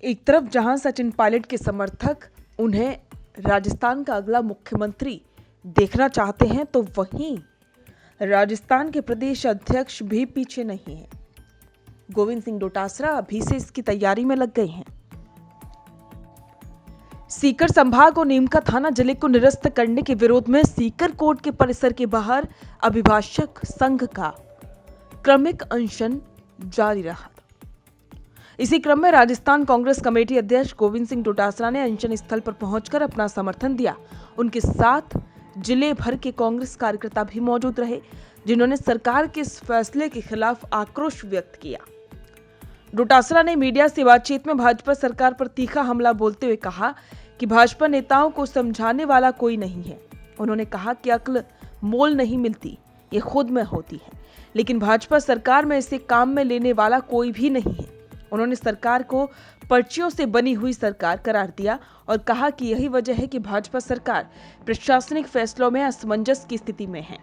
एक तरफ जहां सचिन पायलट के समर्थक उन्हें राजस्थान का अगला मुख्यमंत्री देखना चाहते हैं, तो वहीं राजस्थान के प्रदेश अध्यक्ष भी पीछे नहीं हैं। गोविंद सिंह डोटासरा अभी से इसकी तैयारी में लग गए हैं। सीकर संभाग और नीमका थाना जिले को निरस्त करने के विरोध में सीकर कोर्ट के परिसर के बाहर अभिभाषक संघ का क्रमिक अनशन जारी रहा। इसी क्रम में राजस्थान कांग्रेस कमेटी अध्यक्ष गोविंद सिंह डोटासरा ने अनशन स्थल पर पहुंचकर अपना समर्थन दिया। उनके साथ जिले भर के कांग्रेस कार्यकर्ता भी मौजूद रहे, जिन्होंने सरकार के इस फैसले के खिलाफ आक्रोश व्यक्त किया। डोटासरा ने मीडिया से बातचीत में भाजपा सरकार पर तीखा हमला बोलते हुए कहा कि भाजपा नेताओं को समझाने वाला कोई नहीं है। उन्होंने कहा कि अक्ल मोल नहीं मिलती, ये खुद में होती है, लेकिन भाजपा सरकार में इसे काम में लेने वाला कोई भी नहीं है। उन्होंने सरकार को पर्चियों से बनी हुई सरकार करार दिया और कहा कि यही वजह है कि भाजपा सरकार प्रशासनिक फैसलों में असमंजस की स्थिति में है।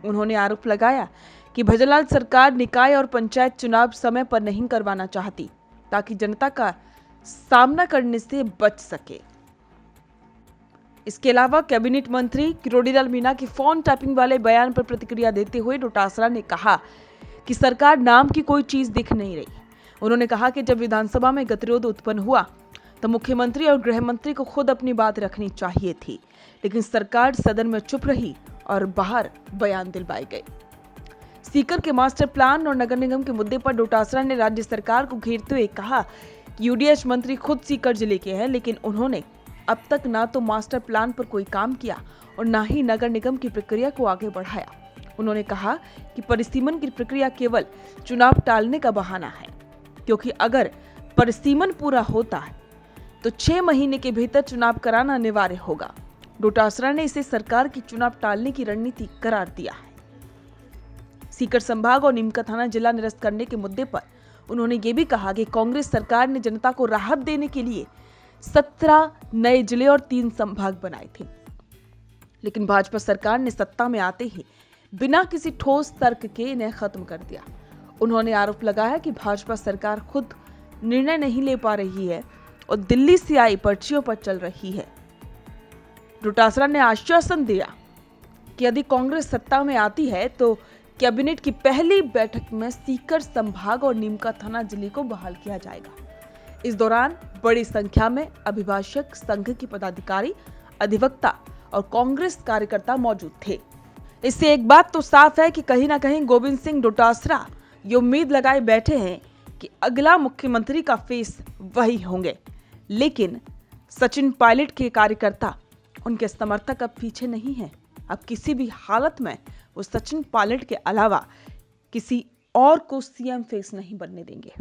उन्होंने आरोप लगाया कि भजनलाल सरकार निकाय और पंचायत चुनाव समय पर नहीं करवाना चाहती, ताकि जनता का सामना करने से बच सके। इसके अलावा कैबिनेट मंत्री किरोड़ीलाल मीणा की फोन टैपिंग वाले बयान पर प्रतिक्रिया देते हुए डोटासरा ने कहा कि सरकार नाम की कोई चीज दिख नहीं रही। उन्होंने कहा कि जब विधानसभा में गतिरोध उत्पन्न हुआ तो मुख्यमंत्री और गृह मंत्री को खुद अपनी बात रखनी चाहिए थी, लेकिन सरकार सदन में चुप रही और बाहर बयान दिलवाए गए। सीकर के मास्टर प्लान और नगर निगम के मुद्दे पर डोटासरा ने राज्य सरकार को घेरते हुए कहा कि यूडीएच मंत्री खुद सीकर जिले के हैं, लेकिन उन्होंने अब तक ना तो मास्टर प्लान पर कोई काम किया और ना ही नगर निगम की प्रक्रिया को आगे बढ़ाया। उन्होंने कहा कि परिसीमन की प्रक्रिया केवल चुनाव टालने का बहाना है, क्योंकि अगर परिसीमन पूरा होता है तो 6 महीने के भीतर चुनाव कराना अनिवार्य होगा। डोटासरा ने इसे सरकार की चुनाव टालने की रणनीति करार दिया है। सीकर संभाग और नीमका थाना जिला निरस्त करने के मुद्दे पर उन्होंने ये भी कहा कि कांग्रेस सरकार ने जनता को राहत देने के लिए 17 नए जिले और 3 संभाग बनाए थे, लेकिन भाजपा सरकार ने सत्ता में आते ही बिना किसी ठोस तर्क के इन्हें खत्म कर दिया। उन्होंने आरोप लगाया कि भाजपा सरकार खुद निर्णय नहीं ले पा रही है और दिल्ली से आई पर्चियों पर चल रही है। डोटासरा ने आश्वासन दिया कि यदि कांग्रेस सत्ता में आती है तो कैबिनेट की पहली बैठक में सीकर संभाग और नीमका थाना जिले को बहाल किया जाएगा। इस दौरान बड़ी संख्या में अभिभाषक संघ के पदाधिकारी, अधिवक्ता और कांग्रेस कार्यकर्ता मौजूद थे। इससे एक बात तो साफ है कि कहीं ना कहीं गोविंद सिंह डोटासरा ये उम्मीद लगाए बैठे हैं कि अगला मुख्यमंत्री का फेस वही होंगे, लेकिन सचिन पायलट के कार्यकर्ता, उनके समर्थक अब पीछे नहीं हैं। अब किसी भी हालत में वो सचिन पायलट के अलावा किसी और को सीएम फेस नहीं बनने देंगे।